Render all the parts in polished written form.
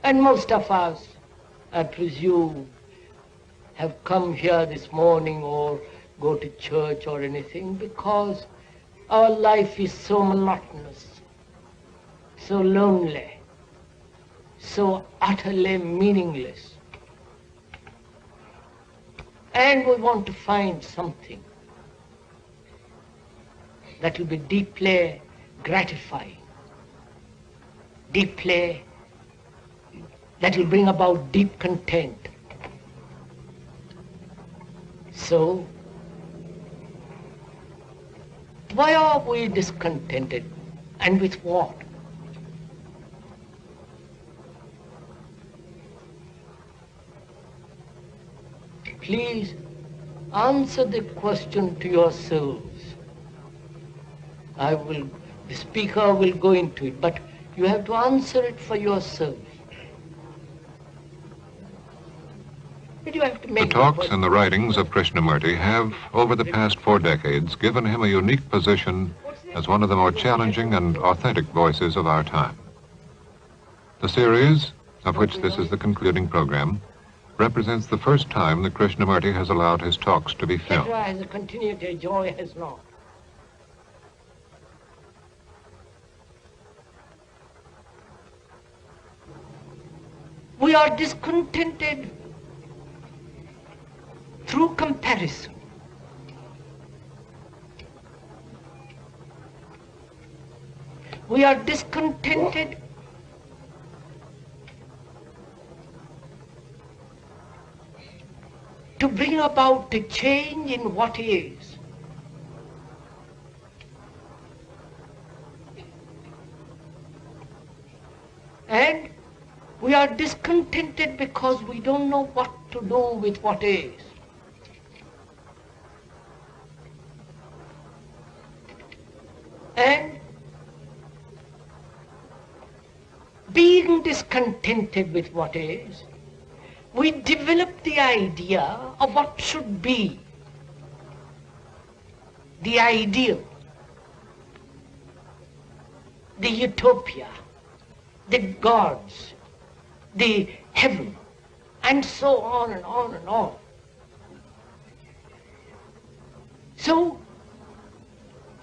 And most of us, I presume, have come here this morning or go to church or anything because our life is so monotonous, so lonely, so utterly meaningless. And we want to find something that will be deeply gratifying, that will bring about deep content. So, why are we discontented, and with what? Please answer the question to yourselves. The speaker will go into it, but you have to answer it for yourself. The talks and the writings of Krishnamurti have, over the past 4 decades, given him a unique position as one of the more challenging and authentic voices of our time. The series, of which this is the concluding program, represents the first time that Krishnamurti has allowed his talks to be filmed. Has a continuity, joy has not. We are discontented through comparison. We are discontented to bring about a change in what is. And we are discontented because we don't know what to do with what is. And being discontented with what is, we develop the idea of what should be, the ideal, the utopia, the gods, the heaven, and so on and on and on. So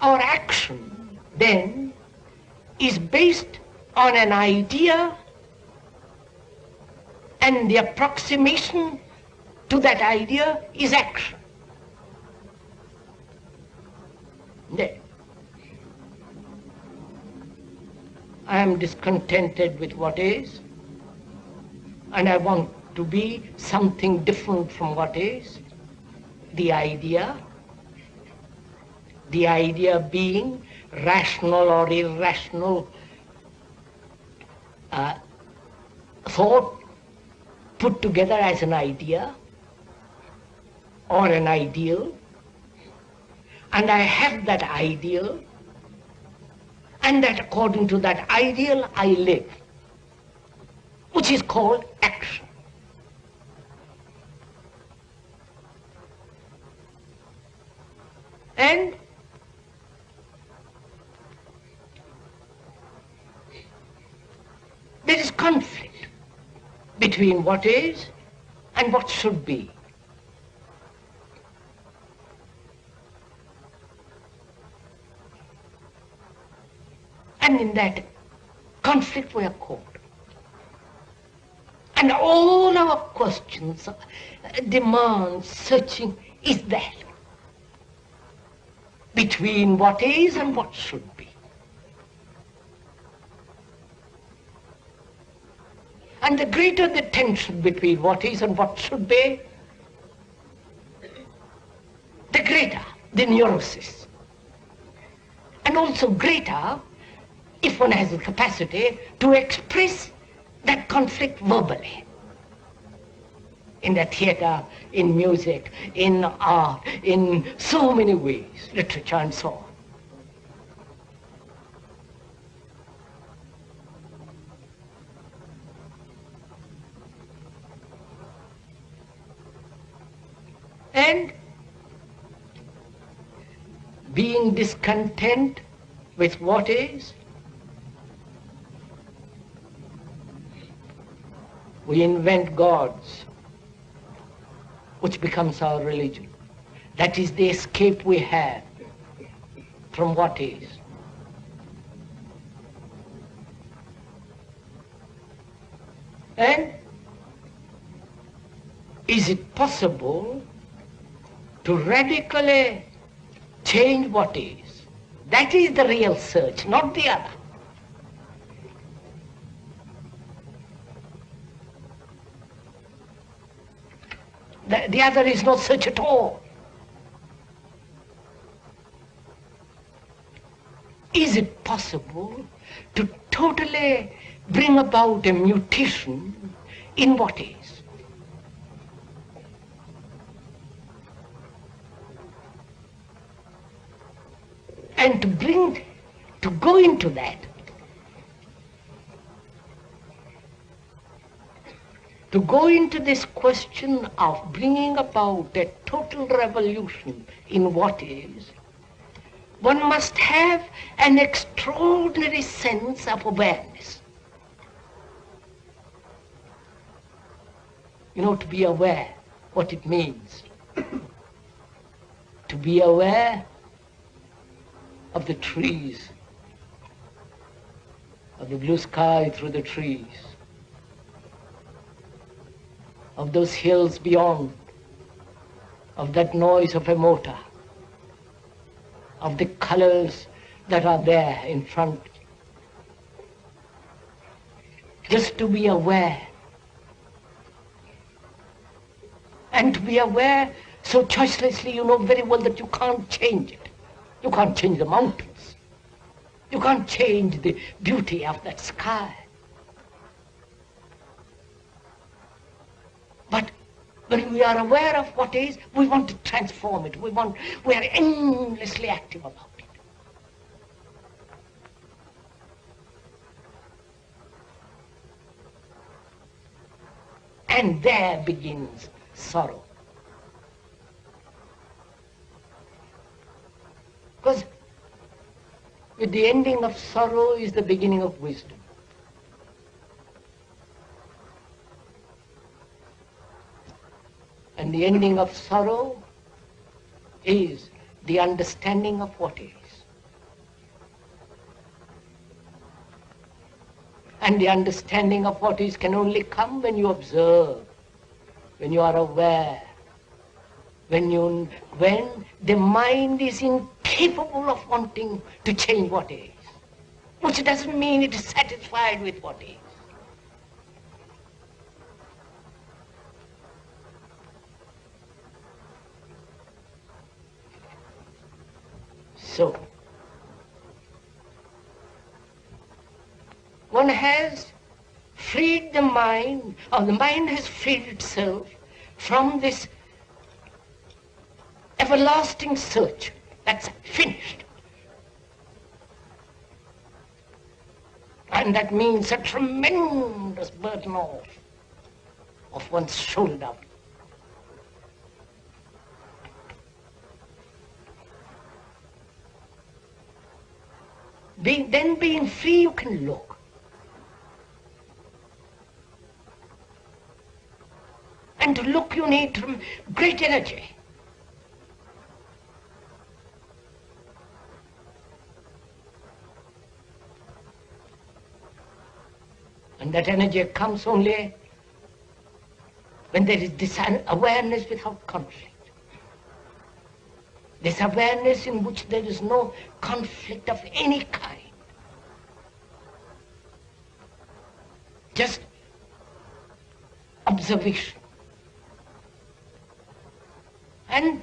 our action then is based on an idea, and the approximation to that idea is action. Then I am discontented with what is, and I want to be something different from what is, the idea being rational or irrational thought put together as an idea or an ideal, and I have that ideal, and that according to that ideal I live, which is called action. And there is conflict between what is and what should be. And in that conflict we are caught. And all our questions, demands, searching is that between what is and what should be. And the greater the tension between what is and what should be, the greater the neurosis. And also greater if one has the capacity to express that conflict verbally. In the theater, in music, in art, in so many ways, literature and so on. And being discontent with what is, We invent gods, which becomes our religion. That is the escape we have from what is. And is it possible to radically change what is? That is the real search, not the other. The other is not search at all. Is it possible to totally bring about a mutation in what is? And to go into that, to go into this question of bringing about a total revolution in what is, one must have an extraordinary sense of awareness. You know, to be aware what it means. To be aware of the trees, of the blue sky through the trees, of those hills beyond, of that noise of a motor, of the colors that are there in front. Just to be aware. And to be aware so choicelessly, you know very well that you can't change it. You can't change the mountains. You can't change the beauty of that sky. But when we are aware of what is, we want to transform it. We are endlessly active about it. And there begins sorrow. Because with the ending of sorrow is the beginning of wisdom. And the ending of sorrow is the understanding of what is. And the understanding of what is can only come when you observe, when you are aware, when the mind is incapable of wanting to change what is, which doesn't mean it is satisfied with what is. So, one has freed the mind, or the mind has freed itself from this everlasting search. That's finished. And that means a tremendous burden of one's shoulder. Being free, you can look. And to look, you need great energy. And that energy comes only when there is this awareness without conflict. This awareness in which there is no conflict of any kind. Just observation. And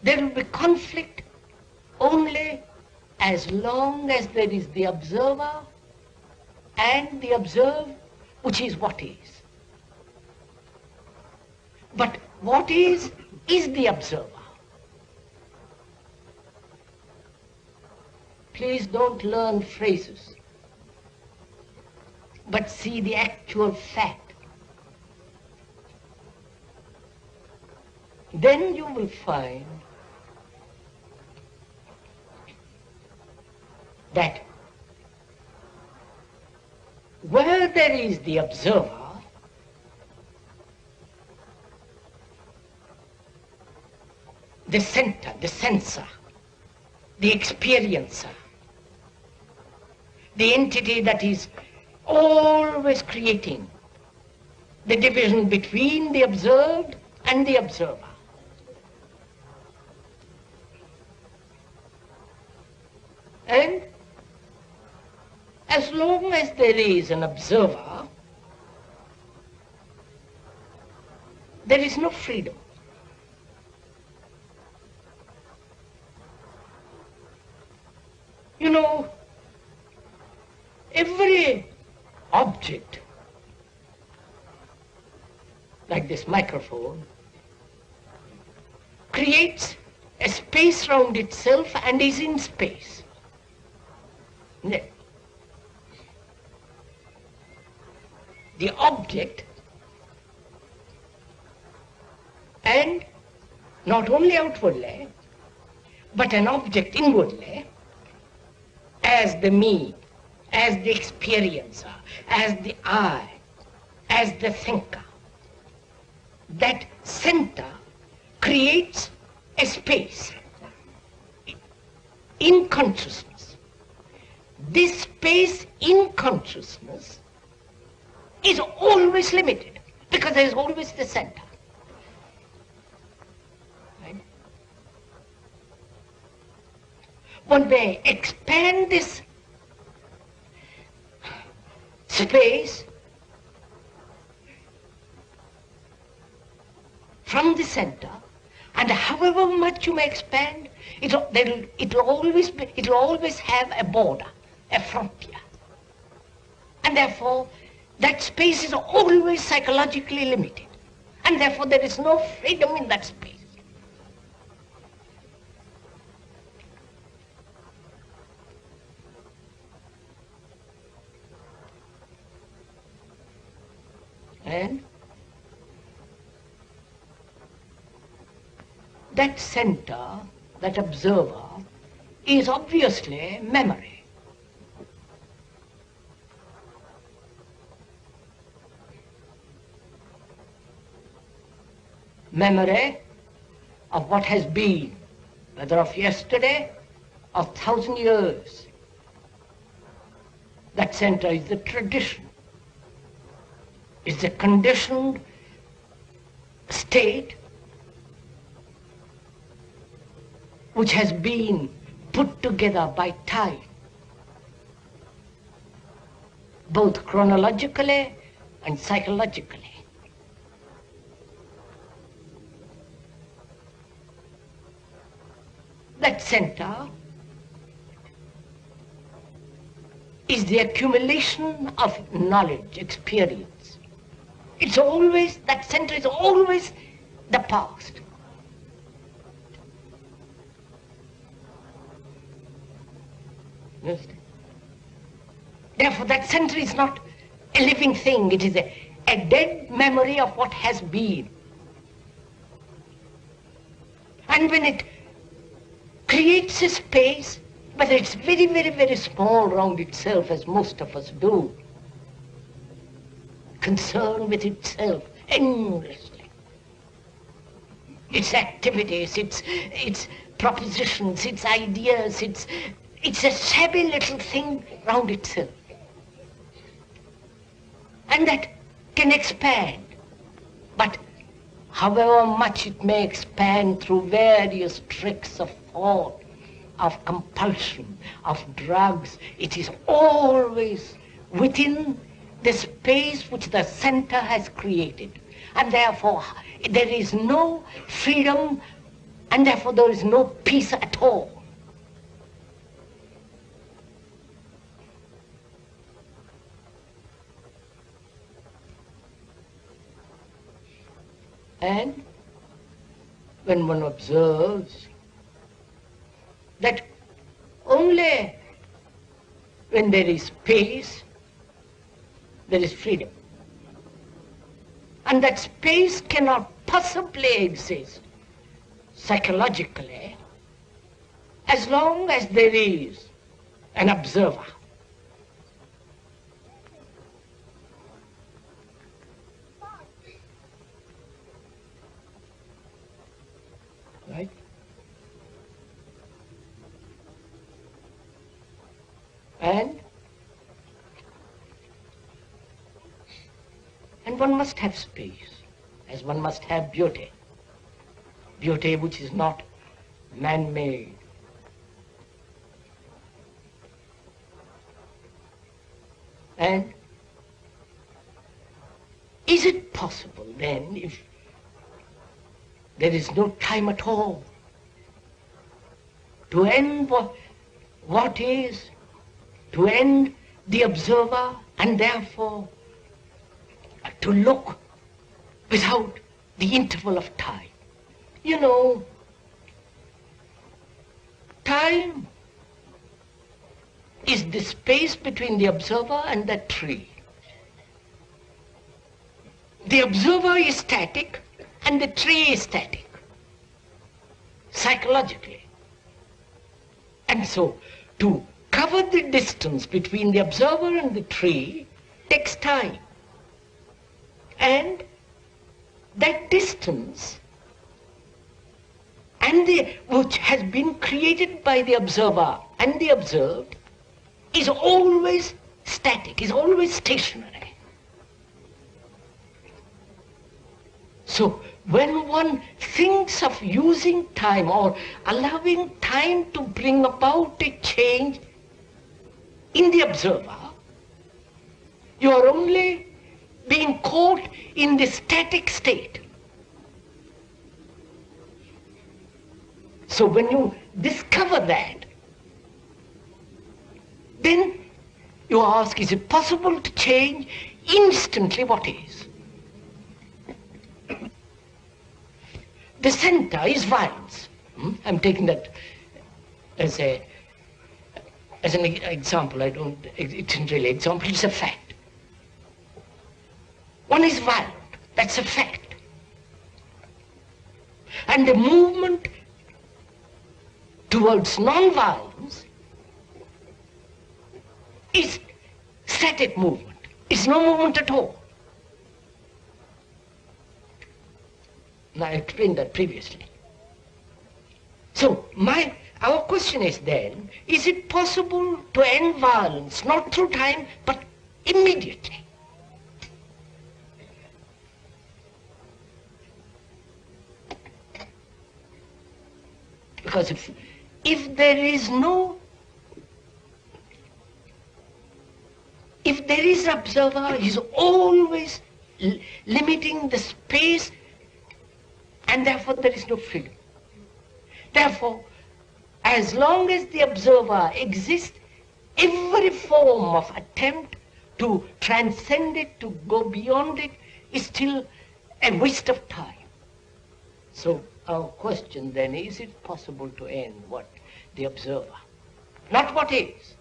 there will be conflict only as long as there is the observer and the observed, which is what is. But what is the observer. Please don't learn phrases, but see the actual fact. Then you will find that where there is the observer, the center, the sensor, the experiencer, the entity that is always creating the division between the observed and the observer. And as long as there is an observer, there is no freedom. You know, every object, like this microphone, creates a space round itself and is in space. The object, and not only outwardly, but an object inwardly, as the me, as the experiencer, as the I, as the thinker. That center creates a space in consciousness. This space in consciousness is always limited because there is always the center. Right? One may expand this space from the center, and however much you may expand, it'll always have a border, a frontier. And therefore, that space is always psychologically limited. And therefore, there is no freedom in that space. And that center, that observer, is obviously memory. Memory of what has been, whether of yesterday or 1,000 years. That center is the tradition, is the conditioned state which has been put together by time, both chronologically and psychologically. That center is the accumulation of knowledge, experience. It's always, that center is always the past. Therefore, that center is not a living thing. It is a dead memory of what has been. And when it creates a space, whether it's very, very, very small round itself, as most of us do, concerned with itself endlessly, its activities, its propositions, its ideas, it's a shabby little thing round itself. And that can expand. But however much it may expand through various tricks of thought, of compulsion, of drugs, it is always within the space which the center has created. And therefore there is no freedom, and therefore there is no peace at all. And when one observes that only when there is space, there is freedom. And that space cannot possibly exist psychologically as long as there is an observer. Right? And one must have space, as one must have beauty. Beauty which is not man-made. And is it possible then, if there is no time at all, to end what is, to end the observer, and therefore to look without the interval of time? You know, time is the space between the observer and the tree. The observer is static and the tree is static, psychologically. And so, to cover the distance between the observer and the tree takes time. And that distance which has been created by the observer and the observed is always static, is always stationary. So when one thinks of using time or allowing time to bring about a change in the observer, you are only being caught in the static state. So when you discover that, then you ask, is it possible to change instantly what is? The center is violence. I'm taking that as an example. It isn't really an example, it's a fact. One is violent, that's a fact. And the movement towards non-violence is static movement. It's no movement at all. Now, I explained that previously. So, our question is then, is it possible to end violence, not through time, but immediately? Because if there is observer, he's always limiting the space, and therefore there is no freedom. Therefore, as long as the observer exists, every form of attempt to transcend it, to go beyond it, is still a waste of time. So our question then, is it possible to end what? The observer, not what is.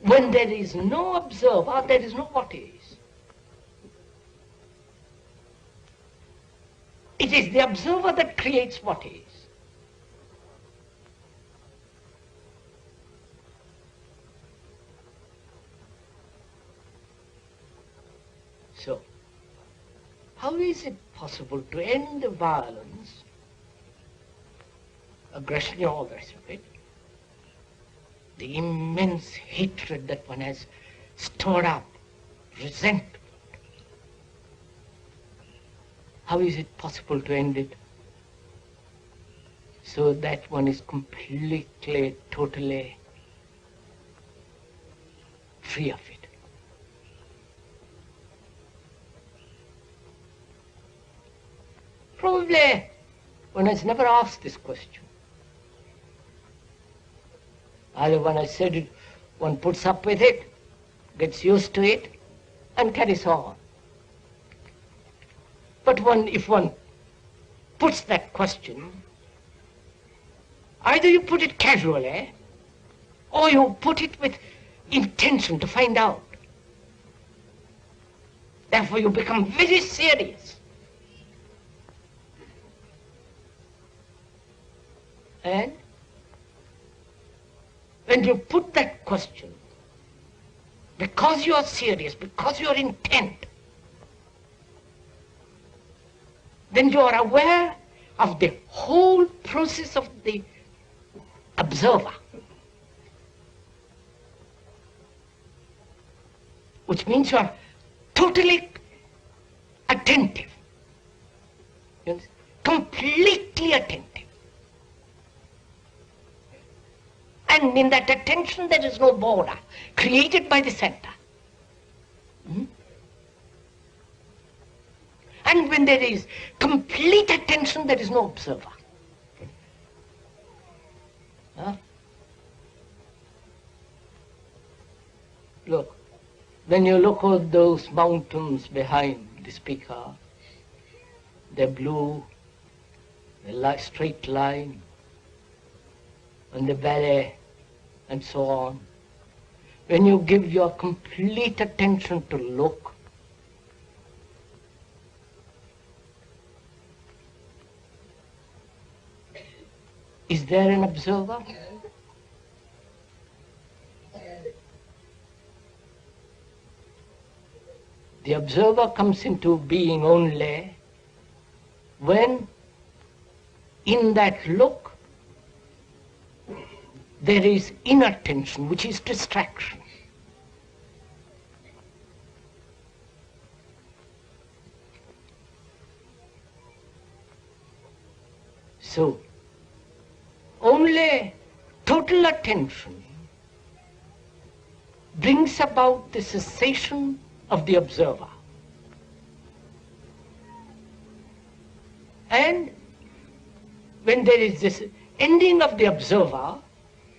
When there is no observer, there is no what is. It is the observer that creates what is. So, how is it possible to end the violence, aggression, all the rest of it, the immense hatred that one has stored up, resentment? How is it possible to end it so that one is completely, totally free of it? Probably one has never asked this question. Either one has said it, one puts up with it, gets used to it, and carries on. But if one puts that question, either you put it casually, or you put it with intention to find out. Therefore you become very serious. And when you put that question, because you are serious, because you are intent, then you are aware of the whole process of the observer. which means you are totally attentive. You understand? Completely attentive. And in that attention there is no border created by the center. And when there is complete attention, there is no observer. Look, when you look at those mountains behind the speaker, they're blue, they're straight line, and the valley, and so on. When you give your complete attention to look, is there an observer? The observer comes into being only when in that look there is inattention, which is distraction. So, only total attention brings about the cessation of the observer. And when there is this ending of the observer,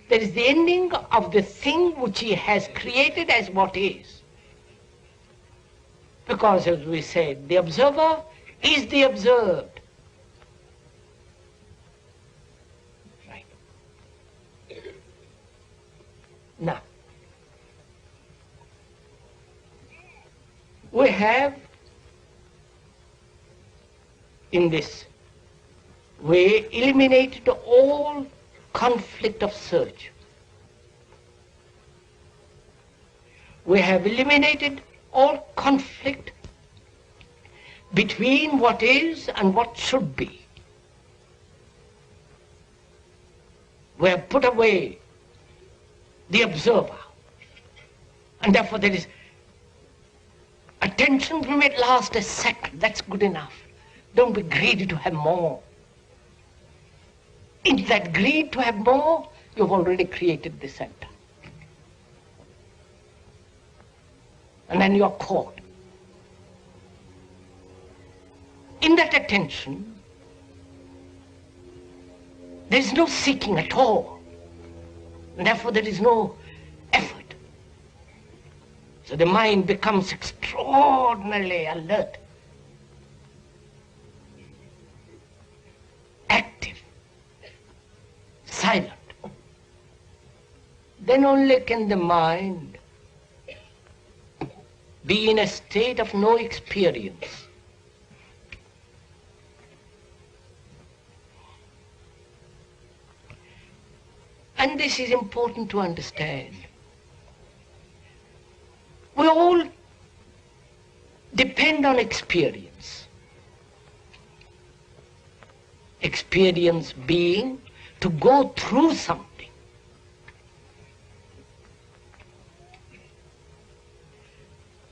there is the ending of the thing which he has created as what is. Because, as we said, the observer is the observed. Right. Now, we have in this way eliminated all conflict of search. We have eliminated all conflict between what is and what should be. We have put away the observer, and therefore there is attention from it last a second. That's good enough. Don't be greedy to have more. In that greed to have more, you've already created the center. And then you're caught. In that attention, there is no seeking at all. And therefore there is no effort. So the mind becomes extraordinarily alert, active, silent. Then only can the mind be in a state of no experience. And this is important to understand. We all depend on experience. Experience being to go through something.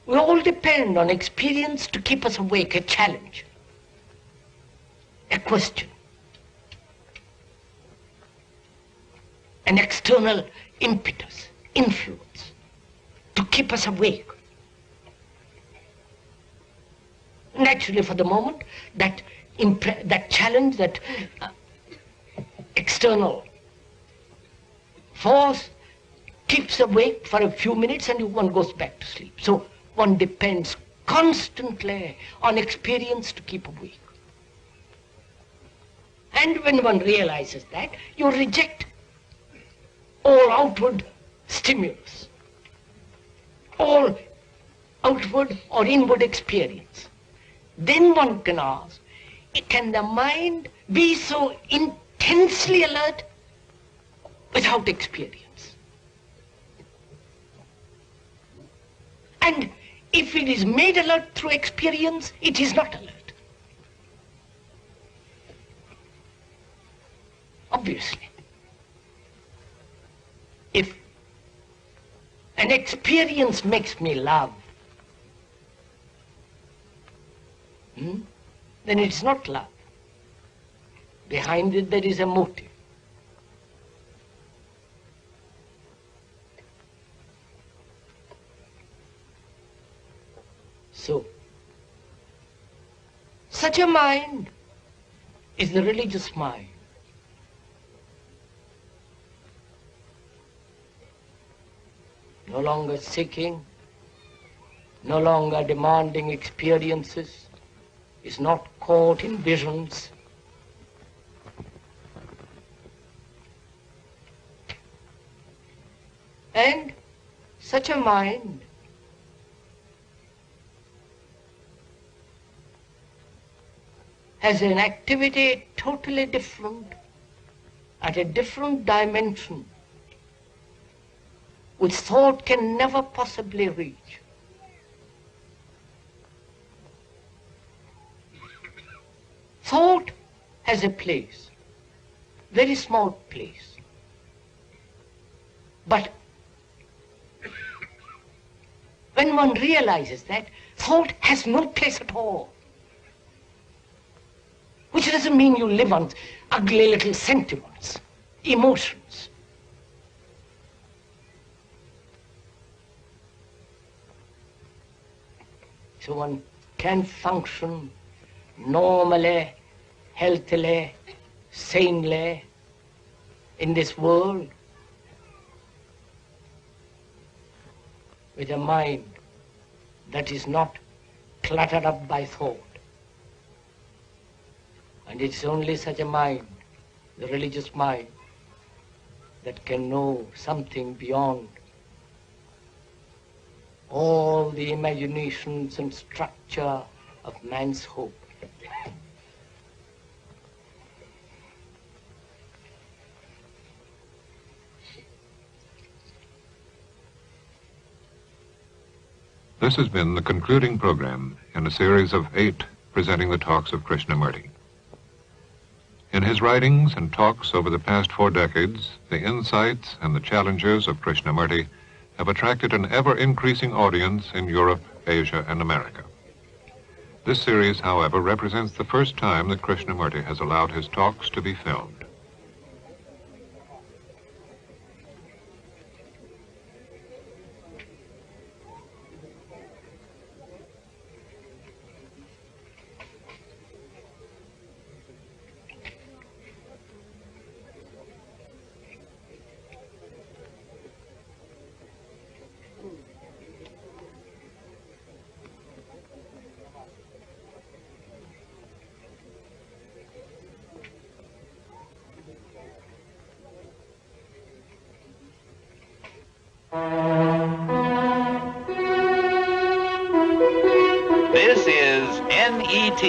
We all depend on experience to keep us awake, a challenge, a question, an external impetus, influence, to keep us awake. Naturally, for the moment, that challenge, that external force keeps awake for a few minutes and one goes back to sleep. So one depends constantly on experience to keep awake. And when one realizes that, you reject all outward stimulus, all outward or inward experience. Then one can ask, can the mind be so intensely alert without experience? And if it is made alert through experience, it is not alert. Obviously. If an experience makes me love, then it's not love. Behind it there is a motive. So, such a mind is the religious mind. No longer seeking, no longer demanding experiences, is not caught in visions. And such a mind has an activity totally different, at a different dimension, which thought can never possibly reach. Thought has a place, very small place. But when one realizes that, thought has no place at all. Which doesn't mean you live on ugly little sentiments, emotions. So one can function normally, healthily, sanely in this world with a mind that is not cluttered up by thought. And it's only such a mind, the religious mind, that can know something beyond all the imaginations and structure of man's hope. This has been the concluding program in a series of 8 presenting the talks of Krishnamurti. In his writings and talks over the past 4 decades, the insights and the challenges of Krishnamurti have attracted an ever-increasing audience in Europe, Asia, and America. This series, however, represents the first time that Krishnamurti has allowed his talks to be filmed. This is NET,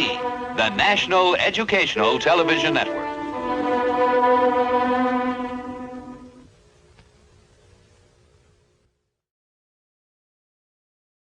the National Educational Television Network.